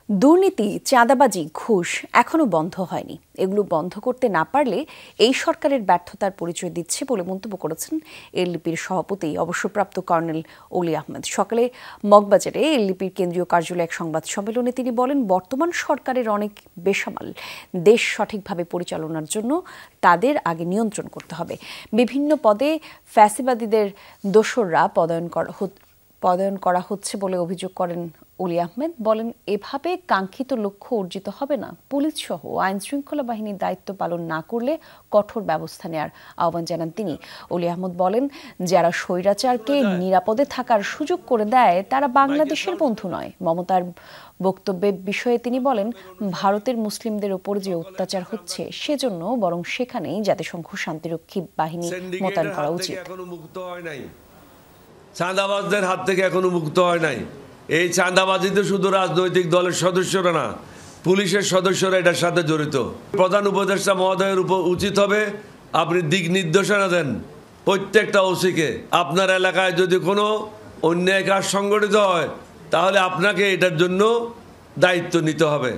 দুর্নীতি, চাঁদাবাজি, ঘুষ এখনো বন্ধ হয়নি। এগুলো বন্ধ করতে না পারলে এই সরকারের ব্যর্থতার পরিচয় দিচ্ছে বলে মন্তব্য করেছেন এলডিপির সভাপতি অবসরপ্রাপ্ত কর্নেল অলি আহমেদ। সকালে মগবাজারে এলডিপির কেন্দ্রীয় কার্যালয়ে এক সংবাদ সম্মেলনে তিনি বলেন, বর্তমান সরকারের অনেক বেসামাল। দেশ সঠিকভাবে পরিচালনার জন্য তাদের আগে নিয়ন্ত্রণ করতে হবে। বিভিন্ন পদে ফ্যাসিবাদীদের দোসররা পদায়ন করা হচ্ছে বলে অভিযোগ করেন অলি আহমেদ। বলেন, এভাবে কাঙ্ক্ষিত লক্ষ্য অর্জিত হবে না। পুলিশ সহ আইন শৃঙ্খলা বাহিনীর দায়িত্ব পালন না করলে কঠোর ব্যবস্থা নেওয়ার আহ্বান জানান তিনি। অলি আহমেদ বলেন, যারা স্বৈরাচারকে নিরাপদে থাকার সুযোগ করে দেয় তারা বাংলাদেশের বন্ধু নয়। মমতার বক্তব্যের বিষয়ে তিনি বলেন, ভারতের মুসলিমদের উপর যে অত্যাচার হচ্ছে সেজন্য বরং সেখানেই জাতিসংঘ শান্তিরক্ষী বাহিনী মোতায়েন করা উচিত। চাঁদাবাজদের হাত থেকে এখনো মুক্ত হয় নাই। এই চাঁদাবাজিতে শুধু রাজনৈতিক দলের সদস্যরা না, পুলিশের সদস্যরা এটার সাথে জড়িত। প্রধান উপদেষ্টা মহোদয়ের উপর উচিত হবে আপনি দিক নির্দেশনা দেন প্রত্যেকটা ওসিকে। আপনার এলাকায় যদি কোনো অন্যায় কাজ সংগঠিত হয় তাহলে আপনাকে এটার জন্য দায়িত্ব নিতে হবে।